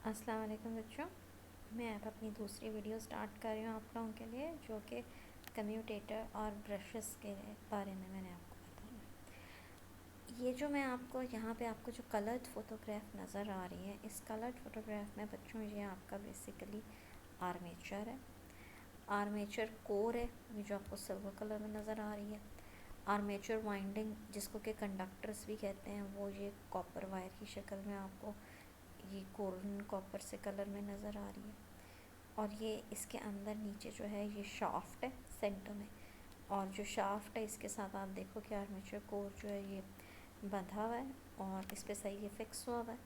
अस्सलाम वालेकुम बच्चों, मैं अब अपनी दूसरी वीडियो स्टार्ट कर रही हूँ आप लोगों के लिए, जो कि कम्यूटेटर और ब्रशेस के बारे में मैंने आपको बताया। ये जो मैं आपको यहाँ पे आपको जो कलर्ड फ़ोटोग्राफ नज़र आ रही है, इस कलर्ड फ़ोटोग्राफ में बच्चों ये आपका बेसिकली आर्मेचर है, आर्मेचर कोर है, ये जो आपको सिल्वर कलर में नज़र आ रही है। आर्मेचर वाइंडिंग जिसको कि कंडक्टर्स भी कहते हैं, वो ये कॉपर वायर की शक्ल में आपको ये गोल्डन कॉपर से कलर में नज़र आ रही है। और ये इसके अंदर नीचे जो है ये शाफ्ट है सेंटर में, और जो शाफ्ट है इसके साथ आप देखो कि आर्मेचर कोर जो है ये बंधा हुआ है और इस पे सही ये फिक्स हुआ है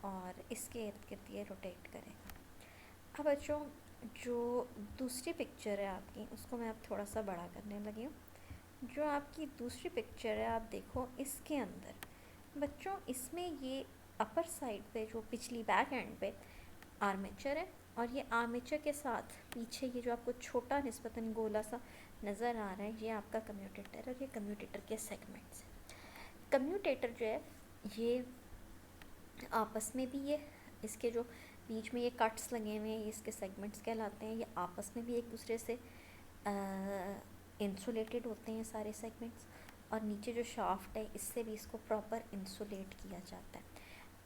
और इसके इर्द गिर्द ये रोटेट करेगा। अब बच्चों, जो दूसरी पिक्चर है आपकी, उसको मैं अब थोड़ा सा बड़ा करने लगी हूँ। जो आपकी दूसरी पिक्चर है आप देखो, इसके अंदर बच्चों इसमें ये अपर साइड पे जो पिछली बैक एंड पे आर्मेचर है, और ये आर्मेचर के साथ पीछे ये जो आपको छोटा निस्बतन गोला सा नज़र आ रहा है, ये आपका कम्यूटेटर है और ये कम्यूटेटर के सेगमेंट्स हैं। कम्यूटेटर जो है ये आपस में भी ये इसके जो बीच में ये कट्स लगे हुए हैं, ये इसके सेगमेंट्स कहलाते हैं। ये आपस में भी एक दूसरे से इंसुलेटेड होते हैं सारे सेगमेंट्स, और नीचे जो शाफ्ट है इससे भी इसको प्रॉपर इंसुलेट किया जाता है।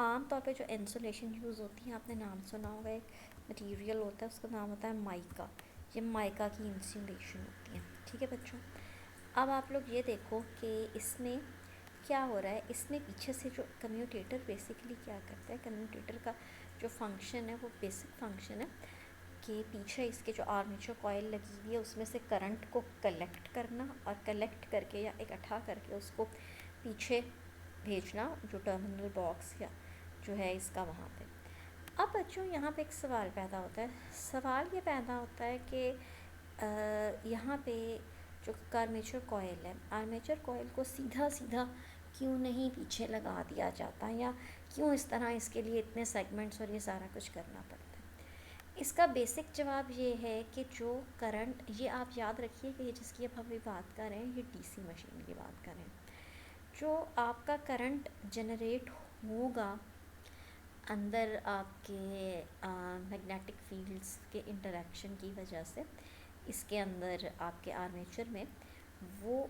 आम तौर पे जो इंसुलेशन यूज़ होती है, आपने नाम सुना होगा, एक मटेरियल होता है उसका नाम होता है माइका। ये माइका की इंसुलेशन होती है। ठीक है बच्चों, अब आप लोग ये देखो कि इसमें क्या हो रहा है। इसमें पीछे से जो कम्यूटेटर बेसिकली क्या करता है, कम्यूटेटर का जो फंक्शन है वो बेसिक फंक्शन है कि पीछे इसके जो आर्मेचर कॉइल लगी हुई है उसमें से करंट को कलेक्ट करना, और कलेक्ट करके या इकट्ठा करके उसको पीछे भेजना जो टर्मिनल बॉक्स या जो है इसका वहाँ पे। अब बच्चों यहाँ पे एक सवाल पैदा होता है। सवाल ये पैदा होता है कि यहाँ पे जो आर्मेचर कॉइल है, आर्मेचर कॉइल को सीधा सीधा क्यों नहीं पीछे लगा दिया जाता, या क्यों इस तरह इसके लिए इतने सेगमेंट्स और ये सारा कुछ करना पड़ता है। इसका बेसिक जवाब ये है कि जो करंट, ये आप याद रखिए कि ये जिसकी अब हम बात कर रहे हैं ये डीसी मशीन की बात कर रहे हैं। जो आपका करंट जनरेट होगा अंदर आपके मैग्नेटिक फील्ड्स के इंटरेक्शन की वजह से इसके अंदर आपके आर्मेचर में, वो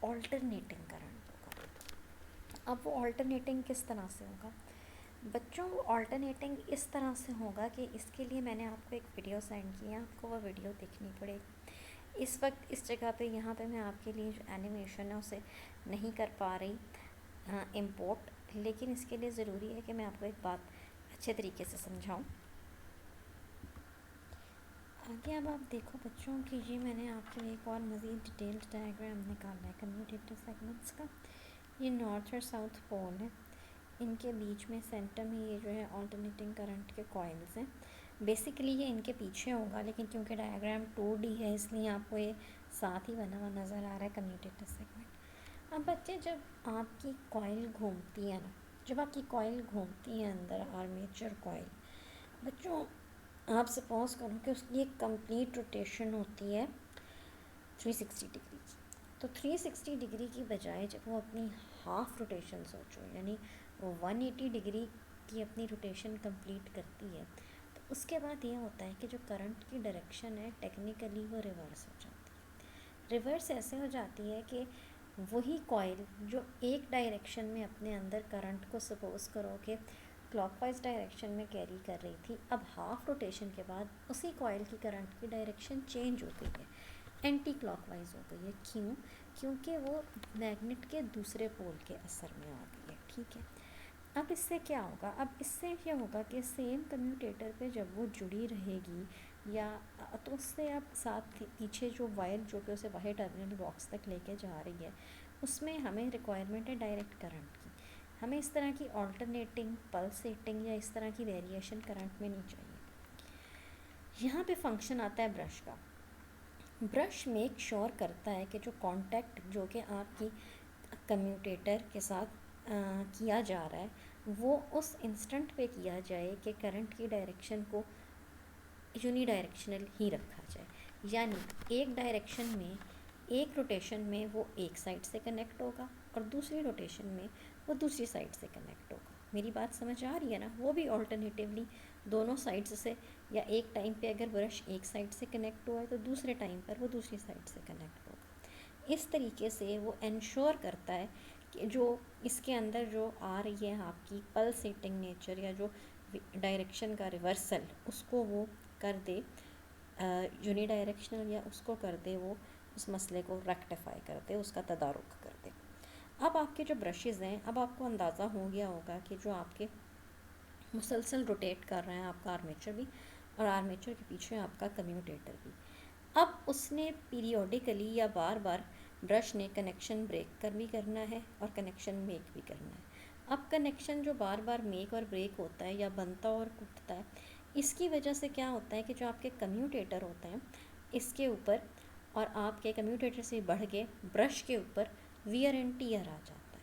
ऑल्टरनेटिंग करंट होगा। अब वो ऑल्टरनेटिंग किस तरह से होगा बच्चों? वो ऑल्टरनेटिंग इस तरह से होगा कि इसके लिए मैंने आपको एक वीडियो सेंड किया, आपको वो वीडियो देखनी पड़ेगी। इस वक्त इस जगह पे यहाँ पे मैं आपके लिए जो एनिमेशन है उसे नहीं कर पा रही इम्पोर्ट, लेकिन इसके लिए ज़रूरी है कि मैं आपको एक बात अच्छे तरीके से समझाऊं। आगे अब आप देखो बच्चों कि ये मैंने आपके लिए एक और मज़ीद डिटेल्ड डायग्राम निकाला है कम्यूटेटर सेगमेंट्स का। ये नॉर्थ और साउथ पोल है, इनके बीच में सेंटर में ये जो है ऑल्टरनेटिंग करंट के कॉइल्स हैं। बेसिकली ये इनके पीछे होगा, लेकिन क्योंकि डायग्राम 2D है इसलिए आपको ये साथ ही बना हुआ नज़र आ रहा है कम्यूटेटर सेगमेंट। अब बच्चे, जब आपकी कॉइल घूमती है ना, जब आपकी कॉइल घूमती है अंदर आर्मेचर कॉइल, बच्चों आप सपोज करो कि उसकी एक कंप्लीट रोटेशन होती है 360 डिग्री की। तो 360 डिग्री की बजाय जब वो अपनी हाफ रोटेशन सोचो, यानी वो 180 डिग्री की अपनी रोटेशन कंप्लीट करती है, तो उसके बाद ये होता है कि जो करंट की डायरेक्शन है टेक्निकली वो रिवर्स हो जाती है। रिवर्स ऐसे हो जाती है कि वही कॉइल जो एक डायरेक्शन में अपने अंदर करंट को सपोज करो कि क्लॉकवाइज डायरेक्शन में कैरी कर रही थी, अब हाफ रोटेशन के बाद उसी कॉइल की करंट की डायरेक्शन चेंज हो गई है, एंटी क्लॉकवाइज हो गई है। क्यों? क्योंकि वो मैग्नेट के दूसरे पोल के असर में आ गई है। ठीक है, अब इससे क्या होगा? अब इससे क्या होगा कि सेम कम्यूटेटर पे जब वो जुड़ी रहेगी, या तो उससे आप साथ पीछे जो वायर जो कि उसे बाहर टर्मिनल बॉक्स तक लेके जा रही है, उसमें हमें रिक्वायरमेंट है डायरेक्ट करंट की। हमें इस तरह की ऑल्टरनेटिंग, पल्सेटिंग या इस तरह की वेरिएशन करंट में नहीं चाहिए। यहाँ पे फंक्शन आता है ब्रश का। ब्रश मेक श्योर करता है कि जो कांटेक्ट जो कि आपकी कम्यूटेटर के साथ किया जा रहा है वो उस इंस्टेंट पे किया जाए कि करंट की डायरेक्शन को यूनिडायरेक्शनल ही रखा जाए, यानी एक डायरेक्शन में, एक रोटेशन में वो एक साइड से कनेक्ट होगा और दूसरी रोटेशन में वो दूसरी साइड से कनेक्ट होगा। मेरी बात समझ आ रही है ना? वो भी ऑल्टरनेटिवली दोनों साइड्स से, या एक टाइम पे अगर ब्रश एक साइड से कनेक्ट हुआ है तो दूसरे टाइम पर वो दूसरी साइड से कनेक्ट होगा। इस तरीके से वो इंश्योर करता है कि जो इसके अंदर जो आ रही है आपकी पल्सेटिंग नेचर या जो डायरेक्शन का रिवर्सल, उसको वो कर दे यूनी डायरेक्शनल, या उसको कर दे वो उस मसले को रेक्टिफाई कर दे, उसका तदारुक कर दे। अब आपके जो ब्रशेज़ हैं, अब आपको अंदाज़ा हो गया होगा कि जो आपके मुसलसल रोटेट कर रहे हैं, आपका आर्मेचर भी, और आर्मेचर के पीछे आपका कम्यूटेटर भी। अब उसने पीरियोडिकली या बार बार ब्रश ने कनेक्शन ब्रेक कर भी करना है और कनेक्शन मेक भी करना है। अब कनेक्शन जो बार बार मेक और ब्रेक होता है या बनता और टूटता है, इसकी वजह से क्या होता है कि जो आपके कम्यूटेटर होते हैं इसके ऊपर और आपके कम्यूटेटर से बढ़ के ब्रश के ऊपर वियर एंड टियर आ जाता है।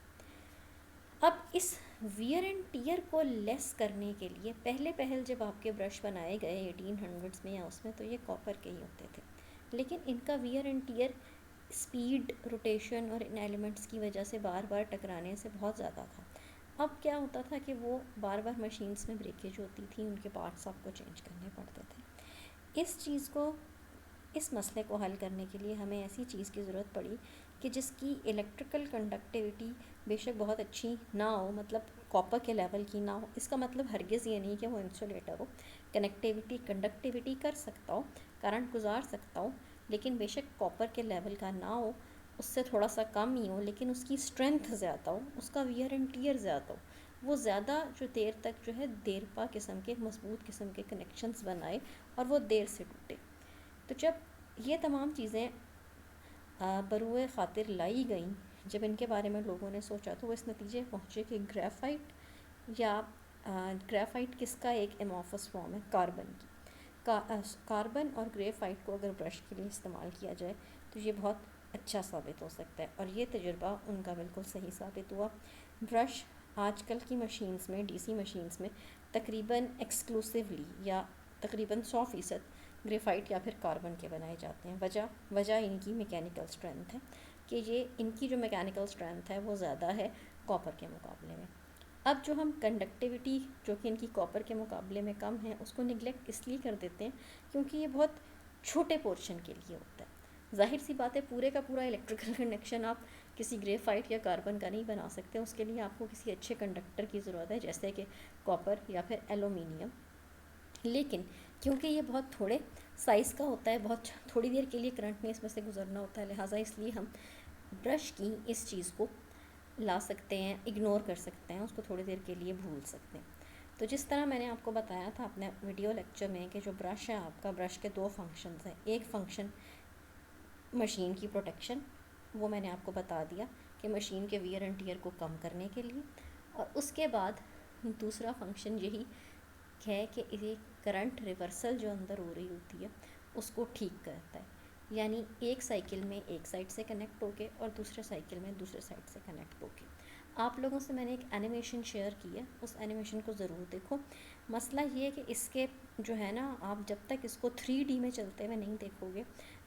अब इस वियर एंड टियर को लेस करने के लिए पहले जब आपके ब्रश बनाए गए 1800s में या उसमें, तो ये कॉपर के ही होते थे, लेकिन इनका wear and tear speed, rotation और इन एलिमेंट्स की वजह से बार बार टकराने से बहुत ज़्यादा था। अब क्या होता था कि वो बार बार मशीन्स में ब्रेकेज होती थी, उनके पार्ट्स आपको चेंज करने पड़ते थे। इस मसले को हल करने के लिए हमें ऐसी चीज़ की ज़रूरत पड़ी कि जिसकी इलेक्ट्रिकल कंडक्टिविटी बेशक बहुत अच्छी ना हो, मतलब कॉपर के लेवल की ना हो। इसका मतलब हरगिज़ ये नहीं कि वो इंसुलेटर हो, कंडक्टिविटी कर सकता हो, करंट गुजार सकता हो, लेकिन बेशक कॉपर के लेवल का ना हो, उससे थोड़ा सा कम ही हो, लेकिन उसकी स्ट्रेंथ ज़्यादा हो, उसका वियर एंड टियर ज़्यादा हो, वो ज़्यादा जो देर तक जो है देरपा किस्म के, मजबूत किस्म के कनेक्शंस बनाए और वो देर से टूटे। तो जब ये तमाम चीज़ें बरूए ख़ातिर लाई गई, जब इनके बारे में लोगों ने सोचा, तो वो इस नतीजे पहुँचे कि ग्रेफाइट किसका एक एमॉर्फस फॉर्म है, कार्बन की। कार्बन और ग्रेफाइट को अगर ब्रश के लिए इस्तेमाल किया जाए तो ये बहुत अच्छा साबित हो सकता है, और ये तजुर्बा उनका बिल्कुल सही साबित हुआ। ब्रश आजकल की मशीन्स में, डीसी मशीन्स में तकरीबन एक्सक्लूसिवली या तकरीबन 100% ग्रेफाइट या फिर कार्बन के बनाए जाते हैं। वजह इनकी मैकेनिकल स्ट्रेंथ है कि ये इनकी जो मैकेनिकल स्ट्रेंथ है वो ज़्यादा है कॉपर के मुकाबले में। अब जो हम कंडक्टिविटी जो कि इनकी कॉपर के मुकाबले में कम है, उसको निगलेक्ट इसलिए कर देते हैं क्योंकि ये बहुत छोटे पोर्शन के लिए होता है। जाहिर सी बात है, पूरे का पूरा इलेक्ट्रिकल कनेक्शन आप किसी ग्रेफाइट या कार्बन का नहीं बना सकते, उसके लिए आपको किसी अच्छे कंडक्टर की ज़रूरत है, जैसे कि कॉपर या फिर एलुमिनियम। लेकिन क्योंकि ये बहुत थोड़े साइज़ का होता है, बहुत थोड़ी देर के लिए करंट में इसमें से गुजरना होता है, लिहाजा इसलिए हम ब्रश की इस चीज़ को ला सकते हैं, इग्नोर कर सकते हैं, उसको थोड़ी देर के लिए भूल सकते हैं। तो जिस तरह मैंने आपको बताया था अपने वीडियो लेक्चर में कि जो ब्रश है आपका, ब्रश के दो फंक्शंस हैं। एक फंक्शन मशीन की प्रोटेक्शन, वो मैंने आपको बता दिया कि मशीन के वियर एंड टियर को कम करने के लिए, और उसके बाद दूसरा फंक्शन यही है कि ये करंट रिवर्सल जो अंदर हो रही होती है उसको ठीक करता है, यानी एक साइकिल में एक साइड से कनेक्ट होके और दूसरे साइकिल में दूसरे साइड से कनेक्ट होके। आप लोगों से मैंने एक एनिमेशन शेयर की है, उस एनिमेशन को ज़रूर देखो। मसला ये है कि इसके जो है ना, आप जब तक इसको 3D में चलते हुए नहीं देखोगे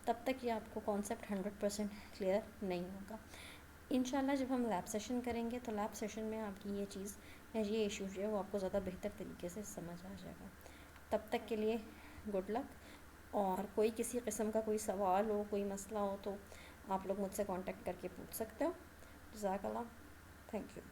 तब तक ये आपको कॉन्सेप्ट 100% क्लियर नहीं होगा। इंशाल्लाह जब हम लैब सेशन करेंगे तो लैब सेशन में आपकी ये चीज़ या ये इशू जो है वो आपको ज़्यादा बेहतर तरीके से समझ आ जाएगा। तब तक के लिए गुड लक, और कोई किसी किस्म का कोई सवाल हो, कोई मसला हो, तो आप लोग मुझसे कांटेक्ट करके पूछ सकते हो। जज़ाकल्लाह, थैंक यू।